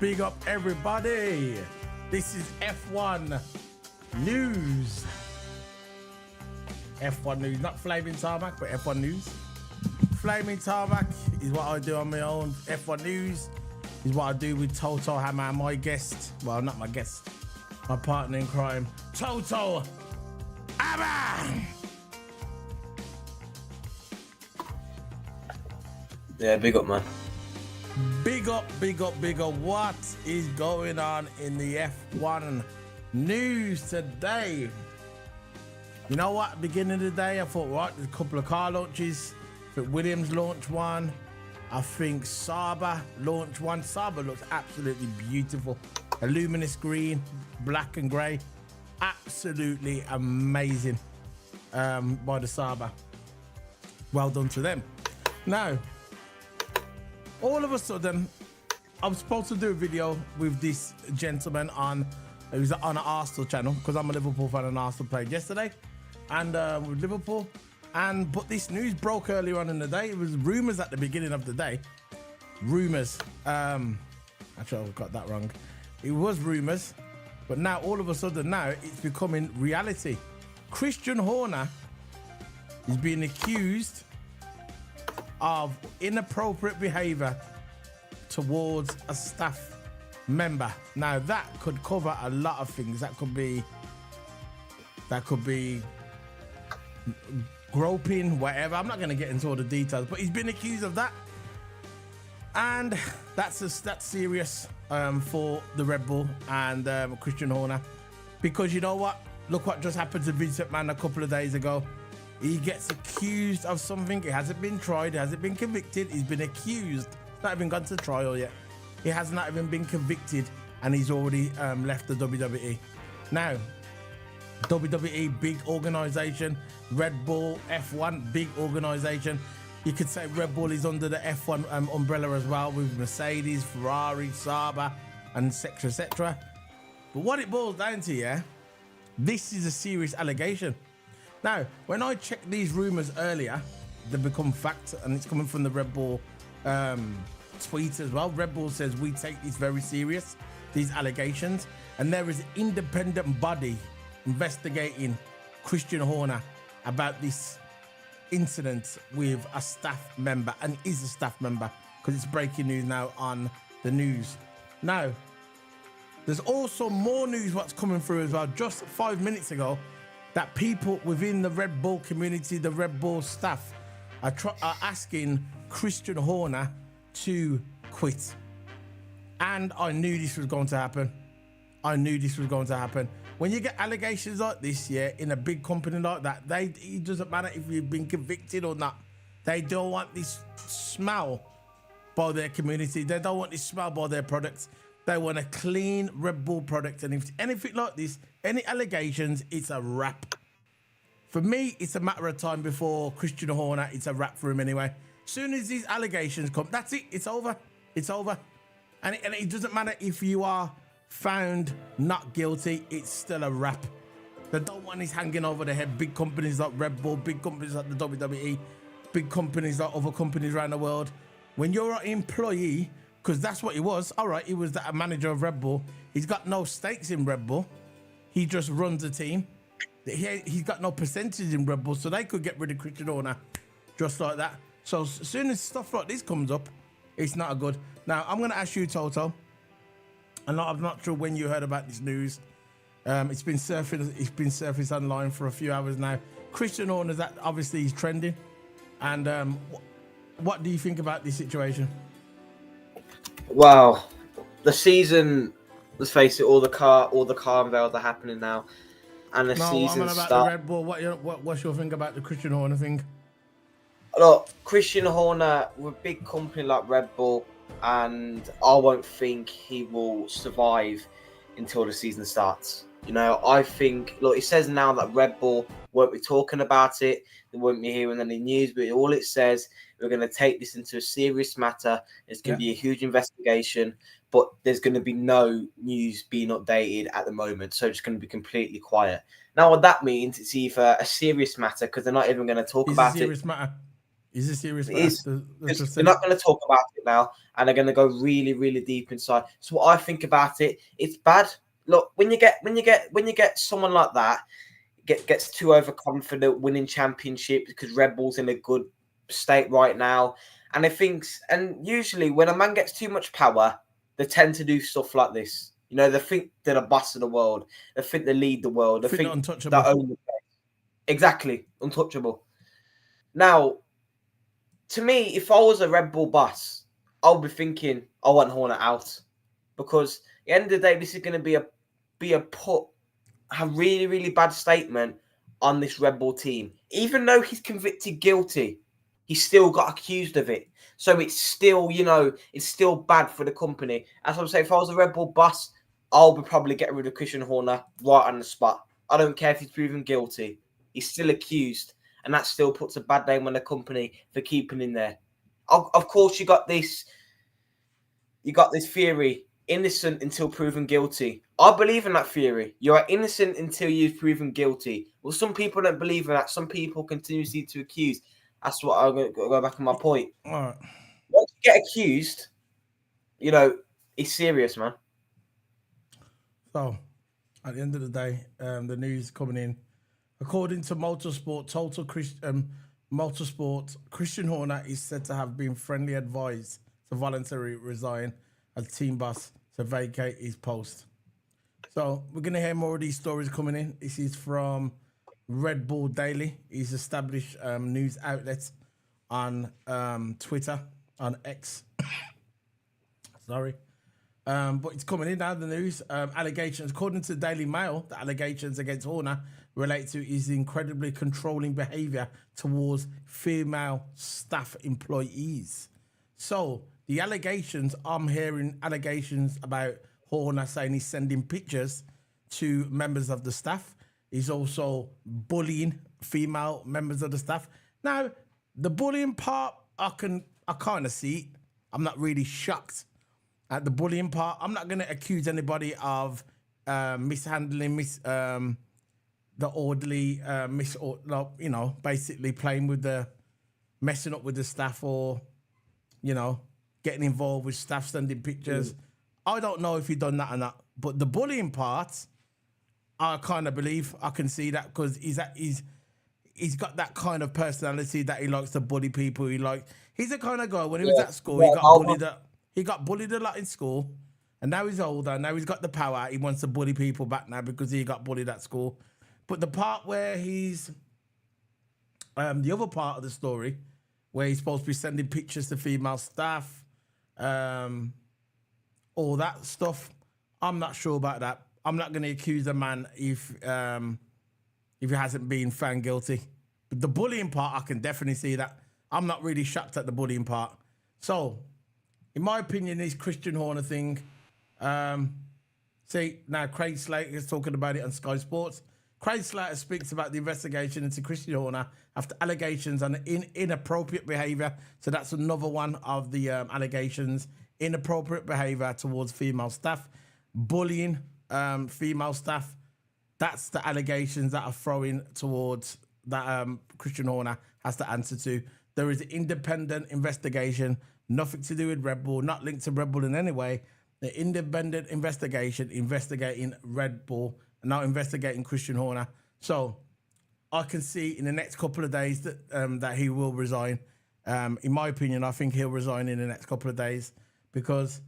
Big up everybody. This is F1 News. F1 News, not Flaming Tarmac, but F1 News. Flaming Tarmac is what I do on my own. F1 News is what I do with Toto Hammer, my guest. Well, not my guest, my partner in crime, Toto Hammer. Yeah, big up, man. Big up, big up, big up. What is going on in the F1 news today? You know what? Beginning of the day, I thought, right, there's a couple of car launches. I think Williams launched one. I think Sauber launched one. Sauber looks absolutely beautiful. A luminous green, black and grey. Absolutely amazing by the Sauber. Well done to them. Now, all of a sudden, I was supposed to do a video with this gentleman on, it was on an Arsenal channel, because I'm a Liverpool fan and Arsenal played yesterday, and with Liverpool. But this news broke earlier on in the day. It was rumours at the beginning of the day. Rumours. Actually, I got that wrong. It was rumours, but now all of a sudden now it's becoming reality. Christian Horner is being accused of inappropriate behavior towards a staff member. Now that could cover a lot of things. That could be groping, whatever. I'm not going to get into all the details, but he's been accused of that, and that's serious for the Red Bull and Christian Horner, because you know what? Look what just happened to Vincent Mann a couple of days ago. He gets accused of something. It hasn't been tried. It hasn't been convicted. He's been accused. Not even gone to trial yet. He has not even been convicted, and he's already left the WWE. Now, WWE, big organization. Red Bull, F1, big organization. You could say Red Bull is under the F1 umbrella as well, with Mercedes, Ferrari, Sauber, and etc., etc. But what it boils down to, yeah, this is a serious allegation. Now, when I checked these rumors earlier, they become fact, and it's coming from the Red Bull tweet as well. Red Bull says, we take this very serious, these allegations, and there is an independent body investigating Christian Horner about this incident with a staff member, and is a staff member, because it's breaking news now on the news. Now, there's also more news what's coming through as well. Just 5 minutes ago, that people within the Red Bull community, the Red Bull staff, are asking Christian Horner to quit. And I knew this was going to happen. I knew this was going to happen. When you get allegations like this, yeah, in a big company like that, it doesn't matter if you've been convicted or not. They don't want this smell by their community. They don't want this smell by their products. They want a clean Red Bull product. And if anything like this, any allegations, it's a wrap. For me, it's a matter of time before Christian Horner, it's a wrap for him anyway. Soon as these allegations come, that's it. It's over. It's over. And it doesn't matter if you are found not guilty, it's still a wrap. They don't want this hanging over their head. Big companies like Red Bull, big companies like the WWE, big companies like other companies around the world. When you're an employee, because that's what he was. All right, he was a manager of Red Bull. He's got no stakes in Red Bull. He just runs a team. He's got no percentage in Red Bull, so they could get rid of Christian Horner just like that. So as soon as stuff like this comes up, it's not a good. Now, I'm going to ask you, Toto. I'm not sure when you heard about this news. It's been surfaced online for a few hours now. Christian Horner, that obviously he's trending. And what do you think about this situation? Wow, the season. Let's face it, all the car unveils are happening now, and the season about starts. the Red Bull. What's your thing about the Christian Horner thing? Look, Christian Horner with a big company like Red Bull, and I won't think he will survive until the season starts. You know, I think, look, it says now that Red Bull won't be talking about it. They won't be hearing any news, but all it says, we're going to take this into a serious matter. It's going to be a huge investigation, but there's going to be no news being updated at the moment. So it's going to be completely quiet. Now, what that means, it's either a serious matter, because they're not even going to talk about it. It's a serious matter. Is this serious? It is. Let's just say We're not going to talk about it now, and they're going to go really, really deep inside. So what I think about it, it's bad. Look, when you get someone like that, gets too overconfident, winning championship because Red Bull's in a good state right now, and and usually when a man gets too much power, they tend to do stuff like this. You know, they think they're the boss of the world. They think they lead the world. They think untouchable. they own the place. Exactly, untouchable. Now, to me, if I was a Red Bull boss, I'll be thinking I want Horner out, because at the end of the day, this is going to be a really, really bad statement on this Red Bull team. Even though he's convicted guilty, he still got accused of it. So it's still, it's still bad for the company. As I'm saying, if I was a Red Bull boss, I'll be probably getting rid of Christian Horner right on the spot. I don't care if he's proven guilty. He's still accused, and that still puts a bad name on the company for keeping him there. Of course, you got this theory, innocent until proven guilty. I believe in that theory. You are innocent until you've proven guilty. Well, some people don't believe in that. Some people continuously to accuse. That's what I'm going to go back on my point. All right. Once you get accused, it's serious, man. So, at the end of the day, the news coming in. According to Motorsport, Christian Horner is said to have been friendly advised to voluntarily resign as team boss to vacate his post. So we're going to hear more of these stories coming in. This is from Red Bull Daily. He's established news outlets on Twitter, on X. Sorry. But it's coming in now, the news. Allegations, according to the Daily Mail, the allegations against Horner relate to his incredibly controlling behaviour towards female staff employees. So the allegations, I'm hearing allegations about Horner saying he's sending pictures to members of the staff. He's also bullying female members of the staff. Now, the bullying part, I kind of see it. I'm not really shocked at the bullying part. I'm not going to accuse anybody of mishandling, the orderly, basically playing with messing up with the staff, or, getting involved with staff sending pictures. I don't know if he done that or not, but the bullying part, I kind of believe I can see that, because he's got that kind of personality that he likes to bully people. He's the kind of guy, when he was at school, he got bullied a lot in school, and now he's older, now he's got the power, he wants to bully people back now because he got bullied at school. But the part where he's, the other part of the story, where he's supposed to be sending pictures to female staff, all that stuff, I'm not sure about that. I'm not going to accuse a man if he hasn't been found guilty. But the bullying part, I can definitely see that. I'm not really shocked at the bullying part. So, in my opinion, this Christian Horner thing, see, now Craig Slater is talking about it on Sky Sports. Craig Slater speaks about the investigation into Christian Horner after allegations on inappropriate behaviour. So that's another one of the allegations. Inappropriate behaviour towards female staff. Bullying female staff. That's the allegations that are throwing towards that Christian Horner has to answer to. There is an independent investigation, nothing to do with Red Bull, not linked to Red Bull in any way. The independent investigation investigating Red Bull, now investigating Christian Horner. So I can see in the next couple of days that he will resign. In my opinion, I think he'll resign in the next couple of days, because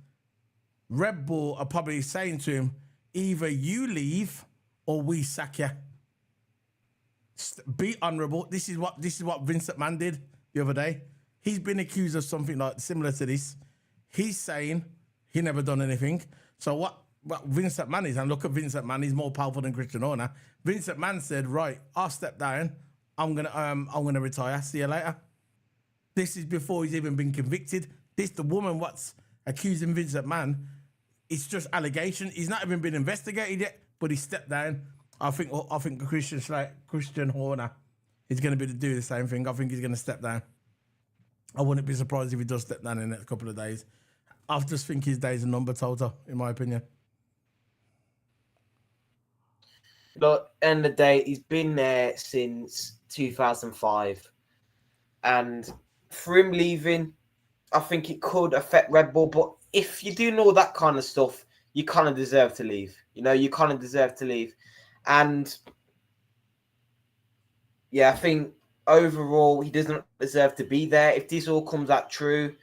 Red Bull are probably saying to him, either you leave or we sack you. Be honourable. This is what Vince McMahon did the other day. He's been accused of something like similar to this. He's saying he never done anything. So what Vince McMahon is, and look at Vince McMahon, he's more powerful than Christian Horner. Vince McMahon said, right, I'll step down. I'm gonna retire. See you later. This is before he's even been convicted. The woman what's accusing Vince McMahon, it's just allegation. He's not even been investigated yet, but he stepped down. I think Christian Horner is going to do the same thing. I think he's going to step down. I wouldn't be surprised if he does step down in the next couple of days. I just think his days are numbered, Toto, in my opinion. Look, end of the day, he's been there since 2005. And for him leaving, I think it could affect Red Bull. But if you do know that kind of stuff, you kind of deserve to leave. You know, you kind of deserve to leave. And yeah, I think overall he does not deserve to be there. If this all comes out true,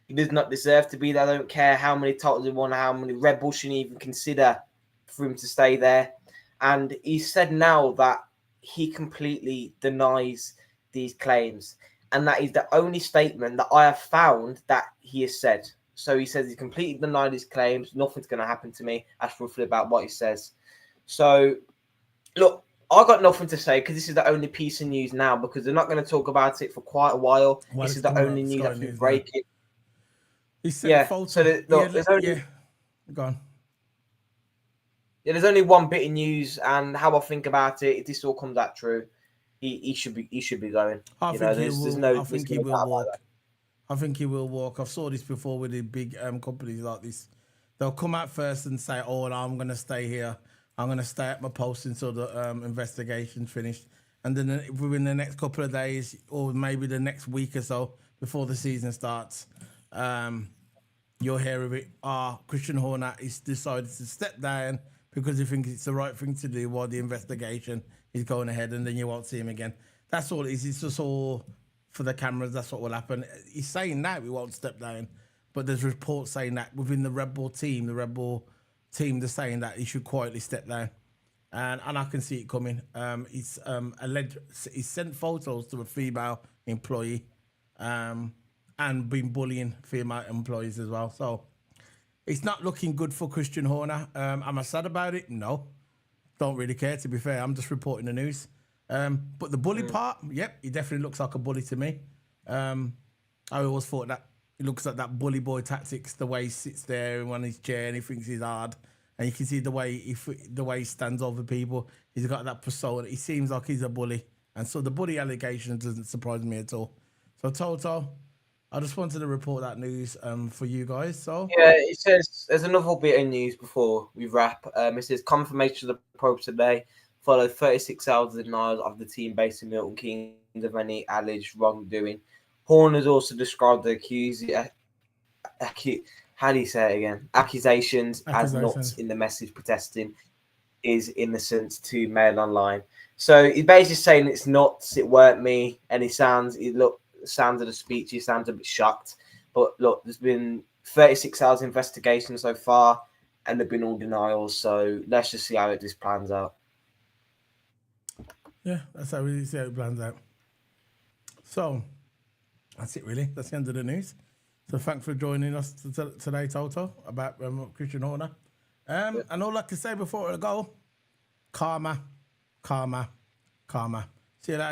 he does not deserve to be there. I don't care how many titles he won, how many. Red Bull shouldn't even consider for him to stay there. And he said now that he completely denies these claims. And that is the only statement that I have found that he has said. So he says he completely denied his claims. Nothing's going to happen to me. That's roughly about what he says. So, look, I got nothing to say because this is the only piece of news now because they're not going to talk about it for quite a while. This is the only news that's been breaking. He sent photos. So there's only go on. Yeah, there's only one bit of news, and how I think about it, if this all comes out true, he should be going. I think he will walk. I think he will walk. I've saw this before with the big companies like this. They'll come out first and say, "Oh, no, I'm going to stay here. I'm going to stay at my post until the investigation's finished." And then within the next couple of days, or maybe the next week or so, before the season starts, you'll hear of it. Christian Horner is decided to step down because he thinks it's the right thing to do while the investigation is going ahead, and then you won't see him again. That's all it is. It's just all for the cameras. That's what will happen. He's saying that we won't step down, but there's reports saying that within the Red Bull team, they're saying that he should quietly step down. And I can see it coming. He's sent photos to a female employee and been bullying female employees as well. So it's not looking good for Christian Horner. Am I sad about it? No. Don't really care, to be fair. I'm just reporting the news. But the bully part, yep, he definitely looks like a bully to me. I always thought that he looks like that bully boy tactics, the way he sits there on his chair and he thinks he's hard. And you can see the way he stands over people. He's got that persona. He seems like he's a bully. And so the bully allegation doesn't surprise me at all. So, Toto, I just wanted to report that news for you guys. So yeah, it says there's another bit of news before we wrap. It says confirmation of the probe today followed 36 hours of denials of the team based in Milton Keynes of any alleged wrongdoing. Horner's also described the how do you say it again? Accusations as not in the message protesting is innocent to Mail Online. So he's basically saying it's not, it weren't me, and the sounds of the speech, he sounds a bit shocked. But look, there's been 36 hours investigation so far, and there've been all denials. So let's just see how this plans out. Yeah, that's how we see how it plans out. So that's it, really. That's the end of the news. So thanks for joining us today, Toto, about Christian Horner. And all I can say before I go, karma. See you later.